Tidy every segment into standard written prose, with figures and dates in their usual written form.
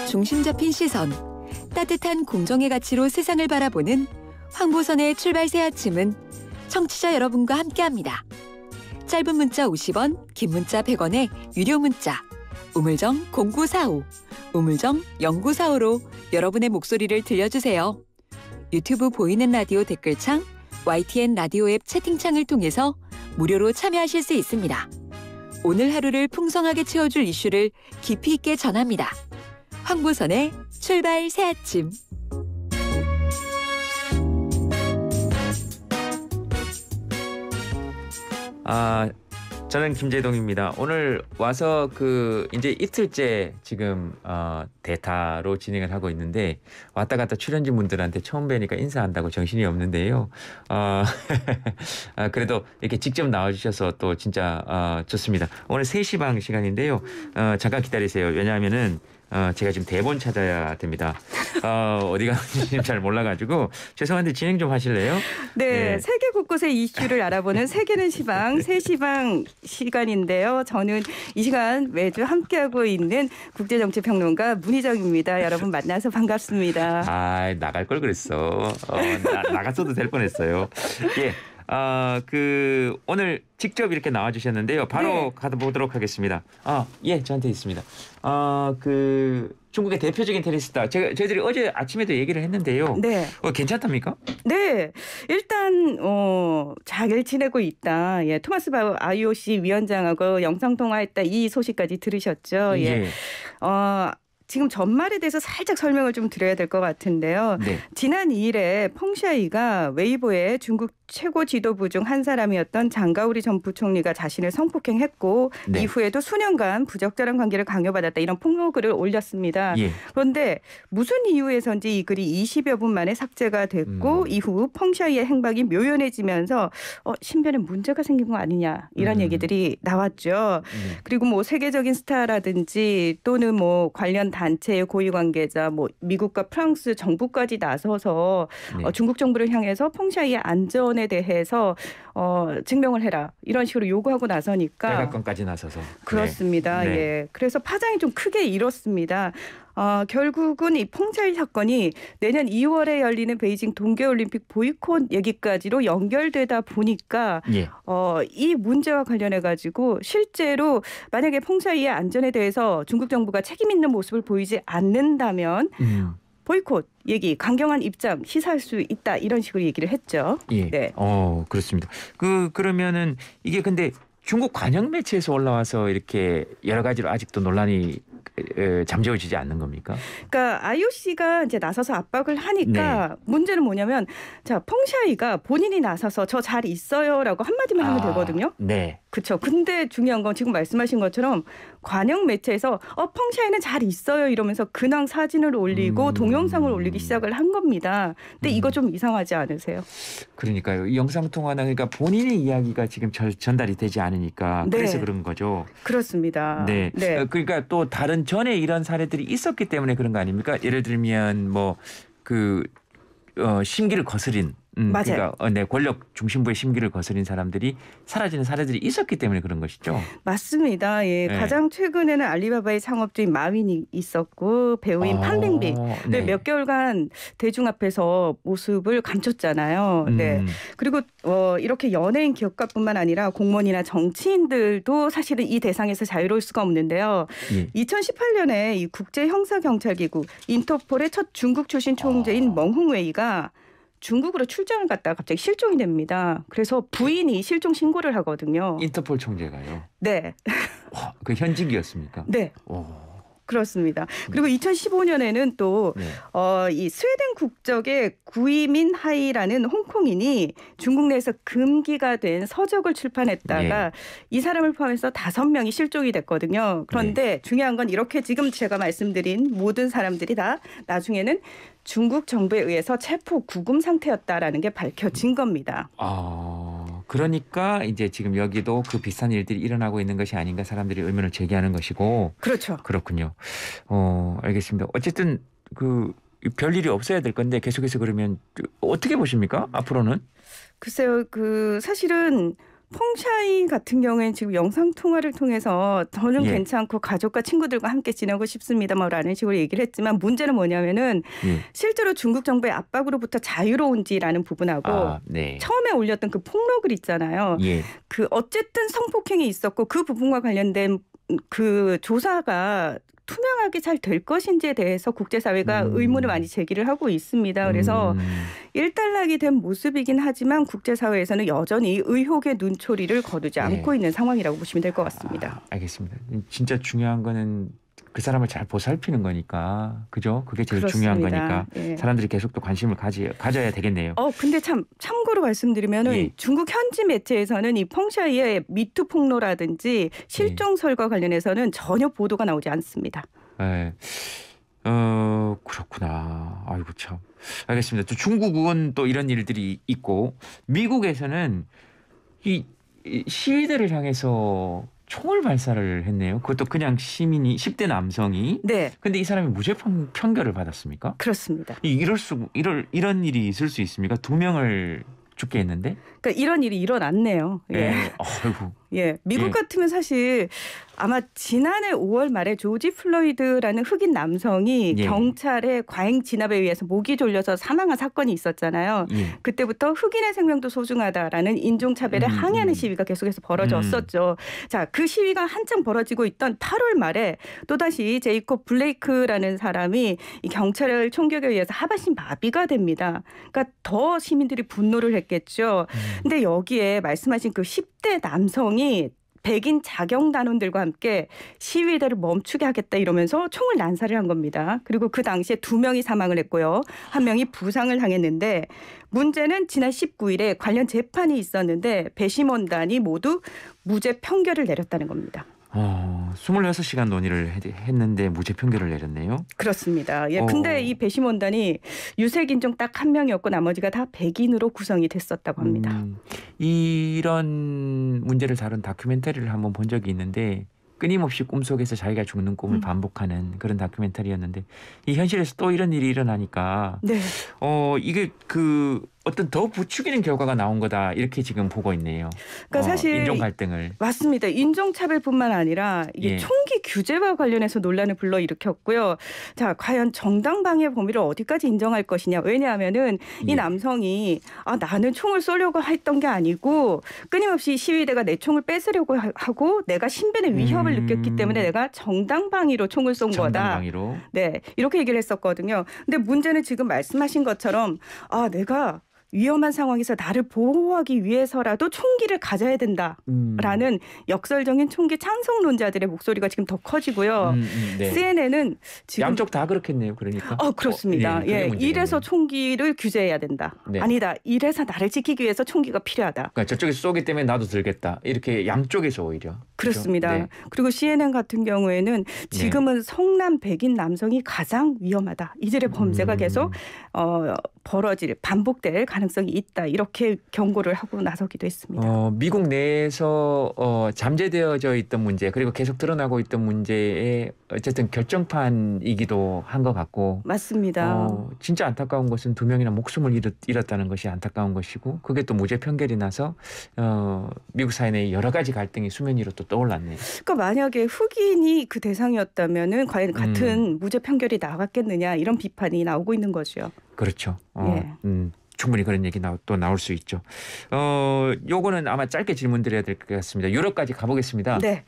중심 잡힌 시선, 따뜻한 공정의 가치로 세상을 바라보는 황보선의 출발 새 아침은 청취자 여러분과 함께합니다. 짧은 문자 50원, 긴 문자 100원의 유료 문자 우물정 0945, 우물정 0945로 여러분의 목소리를 들려주세요. 유튜브 보이는 라디오 댓글창, YTN 라디오 앱 채팅창을 통해서 무료로 참여하실 수 있습니다. 오늘 하루를 풍성하게 채워줄 이슈를 깊이 있게 전합니다. 황보선의 출발 새 아침. 저는 김재동입니다. 오늘 와서 이제 이틀째 지금 대타로 진행을 하고 있는데 왔다 갔다 출연진 분들한테 처음 뵈니까 인사한다고 정신이 없는데요. 그래도 이렇게 직접 나와주셔서 또 진짜 좋습니다. 오늘 3시 방 시간인데요. 잠깐 기다리세요. 왜냐하면은 제가 지금 대본 찾아야 됩니다. 어디가 지금 잘 몰라가지고 죄송한데 진행 좀 하실래요? 네, 세계 곳곳의 이슈를 알아보는 세계는 시방, 3시 방 시간인데요. 저는 이 시간 매주 함께하고 있는 국제정치평론가 문희정입니다. 여러분 만나서 반갑습니다. 나갈 걸 그랬어. 나갔어도 될 뻔했어요. 예. 오늘 직접 이렇게 나와주셨는데요. 바로 네. 가보도록 하겠습니다. 예, 저한테 있습니다. 중국의 대표적인 테니스타. 저희들이 어제 아침에도 얘기를 했는데요. 네. 괜찮답니까? 네. 일단, 잘 지내고 있다. 예. 토마스 바흐 IOC 위원장하고 영상통화했다. 이 소식까지 들으셨죠? 예. 예. 지금 전말에 대해서 살짝 설명을 좀 드려야 될 것 같은데요. 네. 지난 2일에 펑샤이가 웨이보에 중국 최고 지도부 중 한 사람이었던 장가오리 전 부총리가 자신을 성폭행했고 네. 이후에도 수년간 부적절한 관계를 강요받았다. 이런 폭로글을 올렸습니다. 예. 그런데 무슨 이유에서인지 이 글이 20여 분 만에 삭제가 됐고 이후 펑샤이의 행방이 묘연해지면서 신변에 문제가 생긴 거 아니냐 이런 얘기들이 나왔죠. 그리고 뭐 세계적인 스타라든지 또는 뭐 관련 단체의 고위 관계자, 뭐 미국과 프랑스 정부까지 나서서 네. 중국 정부를 향해서 펑샤이의 안전에 대해서 증명을 해라 이런 식으로 요구하고 나서니까 백악관까지 나서서 그렇습니다. 네. 예, 그래서 파장이 좀 크게 일었습니다. 결국은 이 펑샤이 사건이 내년 2월에 열리는 베이징 동계올림픽 보이콧 얘기까지로 연결되다 보니까 예. 이 문제와 관련해 가지고 실제로 만약에 펑샤이의 안전에 대해서 중국 정부가 책임 있는 모습을 보이지 않는다면 보이콧 얘기, 강경한 입장 시사할 수 있다 이런 식으로 얘기를 했죠. 예. 네. 그렇습니다. 그러면은 이게 근데 중국 관영 매체에서 올라와서 이렇게 여러 가지로 아직도 논란이 잠재워지지 않는 겁니까? 그러니까 IOC가 이제 나서서 압박을 하니까 네. 문제는 뭐냐면 자 펑샤이가 본인이 나서서 저 잘 있어요라고 한마디만 하면 되거든요. 네. 그렇죠. 근데 중요한 건 지금 말씀하신 것처럼 관영 매체에서 펑샤이는 잘 있어요 이러면서 근황 사진을 올리고 동영상을 올리기 시작을 한 겁니다. 근데 이거 좀 이상하지 않으세요? 그러니까요. 영상통화나 그러니까 본인의 이야기가 지금 전달이 되지 않으니까 네. 그래서 그런 거죠. 그렇습니다. 네. 네. 그러니까 또 다른 전에 이런 사례들이 있었기 때문에 그런 거 아닙니까? 예를 들면 심기를 거스린 맞아요. 그러니까 권력 중심부의 심기를 거스린 사람들이 사라지는 사례들이 있었기 때문에 그런 것이죠. 맞습니다. 예, 네. 가장 최근에는 알리바바의 창업주인 마윈이 있었고 배우인 판빙비 네. 몇 개월간 대중 앞에서 모습을 감췄잖아요. 네. 그리고 이렇게 연예인 기업가뿐만 아니라 공무원이나 정치인들도 사실은 이 대상에서 자유로울 수가 없는데요. 예. 2018년에 이 국제형사경찰기구 인터폴의 첫 중국 출신 총재인 멍흥웨이가 중국으로 출장을 갔다가 갑자기 실종이 됩니다. 그래서 부인이 실종 신고를 하거든요. 인터폴 총재가요. 네. 와, 그 현직이었습니까? 네. 오. 그렇습니다. 그리고 2015년에는 또 이 스웨덴 국적의 구이민 하이라는 홍콩인이 중국 내에서 금기가 된 서적을 출판했다가 이 사람을 포함해서 5명이 실종이 됐거든요. 그런데 중요한 건 이렇게 지금 제가 말씀드린 모든 사람들이 다 나중에는 중국 정부에 의해서 체포 구금 상태였다라는 게 밝혀진 겁니다. 그러니까 이제 지금 여기도 그 비슷한 일들이 일어나고 있는 것이 아닌가 사람들이 의문을 제기하는 것이고. 그렇죠. 그렇군요. 알겠습니다. 어쨌든 별일이 없어야 될 건데 계속해서 그러면 어떻게 보십니까? 앞으로는? 글쎄요. 사실은 펑샤이 같은 경우에는 지금 영상 통화를 통해서 저는 예. 괜찮고 가족과 친구들과 함께 지내고 싶습니다. 뭐라는 식으로 얘기를 했지만 문제는 뭐냐면은 예. 실제로 중국 정부의 압박으로부터 자유로운지라는 부분하고 네. 처음에 올렸던 그 폭로글 있잖아요. 예. 그 어쨌든 성폭행이 있었고 그 부분과 관련된 그 조사가 투명하게 잘 될 것인지에 대해서 국제사회가 의문을 많이 제기를 하고 있습니다. 그래서 일단락이 된 모습이긴 하지만 국제사회에서는 여전히 의혹의 눈초리를 거두지 않고 있는 상황이라고 보시면 될 것 같습니다. 알겠습니다. 진짜 중요한 거는 그 사람을 잘 보살피는 거니까, 그죠? 그게 제일 그렇습니다. 중요한 거니까 예. 사람들이 계속 또 관심을 가져야 되겠네요. 근데 참고로 말씀드리면은 예. 중국 현지 매체에서는 이 펑샤이의 미투 폭로라든지 실종설과 관련해서는 전혀 보도가 나오지 않습니다. 네. 그렇구나. 아이고 참. 알겠습니다. 또 중국은 또 이런 일들이 있고 미국에서는 이 시위대를 향해서 총을 발사를 했네요. 그것도 그냥 시민이 10대 남성이. 네, 근데 이 사람이 무죄 판결을 받았습니까? 그렇습니다. 이런 일이 있을 수 있습니까? 2명을 죽게 했는데. 그러니까 이런 일이 일어났네요. 예. 네. 아이고. 예, 미국 예. 같으면 사실 아마 지난해 5월 말에 조지 플로이드라는 흑인 남성이 예. 경찰의 과잉 진압에 의해서 목이 졸려서 사망한 사건이 있었잖아요. 예. 그때부터 흑인의 생명도 소중하다라는 인종차별에 항의하는 시위가 계속해서 벌어졌었죠. 자, 그 시위가 한창 벌어지고 있던 8월 말에 또다시 제이콥 블레이크라는 사람이 이 경찰의 총격에 의해서 하반신 마비가 됩니다. 그러니까 더 시민들이 분노를 했겠죠. 근데 여기에 말씀하신 그 10대 남성이 백인 자경단원들과 함께 시위대를 멈추게 하겠다 이러면서 총을 난사를 한 겁니다. 그리고 그 당시에 2명이 사망을 했고요. 1명이 부상을 당했는데 문제는 지난 19일에 관련 재판이 있었는데 배심원단이 모두 무죄 판결을 내렸다는 겁니다. 26시간 논의를 했는데 무죄 판결을 내렸네요. 그렇습니다. 예, 근데 이 배심원단이 유색인종 딱 1명이었고 나머지가 다 백인으로 구성이 됐었다고 합니다. 이런 문제를 다룬 다큐멘터리를 한번 본 적이 있는데 끊임없이 꿈속에서 자기가 죽는 꿈을 반복하는 그런 다큐멘터리였는데 이 현실에서 또 이런 일이 일어나니까 네. 이게 그 어떤 더 부추기는 결과가 나온 거다 이렇게 지금 보고 있네요. 그러니까 사실 인종 갈등을. 맞습니다. 인종차별뿐만 아니라 이게 예. 총기 규제와 관련해서 논란을 불러일으켰고요. 자, 과연 정당방위의 범위를 어디까지 인정할 것이냐. 왜냐하면은 이 예. 남성이 나는 총을 쏘려고 했던 게 아니고 끊임없이 시위대가 내 총을 뺏으려고 하고 내가 신변의 위협을 느꼈기 때문에 내가 정당방위로 총을 쏜 거다. 정당방위로. 네, 이렇게 얘기를 했었거든요. 근데 문제는 지금 말씀하신 것처럼 내가 위험한 상황에서 나를 보호하기 위해서라도 총기를 가져야 된다라는 역설적인 총기 찬성론자들의 목소리가 지금 더 커지고요. 네. CNN은 지금 양쪽 다 그렇겠네요. 그러니까. 그렇습니다. 그게 문제겠네요. 이래서 총기를 규제해야 된다. 네. 아니다. 이래서 나를 지키기 위해서 총기가 필요하다. 그러니까 저쪽에서 쏘기 때문에 나도 들겠다. 이렇게 양쪽에서 오히려. 그렇습니다. 그렇죠? 네. 그리고 CNN 같은 경우에는 지금은 성남 백인 남성이 가장 위험하다. 이들의 범죄가 계속 반복될 가능성이 있다. 이렇게 경고를 하고 나서기도 했습니다. 미국 내에서 잠재되어져 있던 문제 그리고 계속 드러나고 있던 문제에 어쨌든 결정판이기도 한 것 같고. 맞습니다. 진짜 안타까운 것은 2명이나 목숨을 잃었다는 것이 안타까운 것이고 그게 또 무죄 판결이 나서 미국 사회 내 여러 가지 갈등이 수면 위로 또 떠올랐네요. 그러니까 만약에 흑인이 그 대상이었다면은 과연 같은 무죄 판결이 나왔겠느냐 이런 비판이 나오고 있는 거죠. 그렇죠. 예. 충분히 그런 얘기 또 나올 수 있죠. 요거는 아마 짧게 질문 드려야 될 것 같습니다. 유럽까지 가보겠습니다. 네.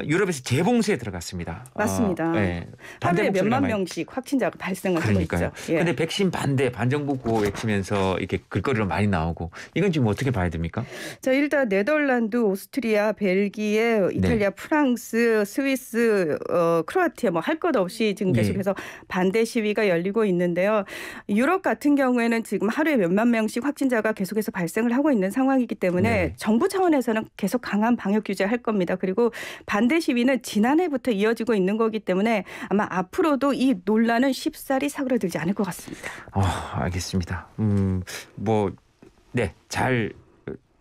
유럽에서 재봉쇄에 들어갔습니다. 맞습니다. 네. 하루에 몇만 명씩 확진자가 발생을 그러니까요. 하고 있죠. 예. 그런데 백신 반대, 반정부 구호 외치면서 이렇게 글거리로 많이 나오고 이건 지금 어떻게 봐야 됩니까? 자, 일단 네덜란드, 오스트리아, 벨기에, 이탈리아, 프랑스, 스위스, 크로아티아 뭐 할 것 없이 지금 계속해서 반대 시위가 열리고 있는데요. 유럽 같은 경우에는 지금 하루에 몇만 명씩 확진자가 계속해서 발생을 하고 있는 상황이기 때문에 정부 차원에서는 계속 강한 방역 규제할 겁니다. 그리고 반대 시위는 지난해부터 이어지고 있는 거기 때문에 아마 앞으로도 이 논란은 쉽사리 사그라들지 않을 것 같습니다. 알겠습니다. 잘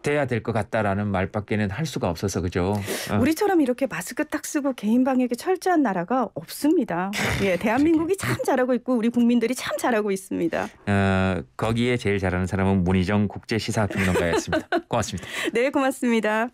돼야 될 것 같다라는 말밖에는 할 수가 없어서 그죠. 우리처럼 이렇게 마스크 딱 쓰고 개인 방역에 철저한 나라가 없습니다. 예, 대한민국이 참 잘하고 있고 우리 국민들이 참 잘하고 있습니다. 거기에 제일 잘하는 사람은 문희정 국제시사평론가였습니다. 고맙습니다. 네, 고맙습니다.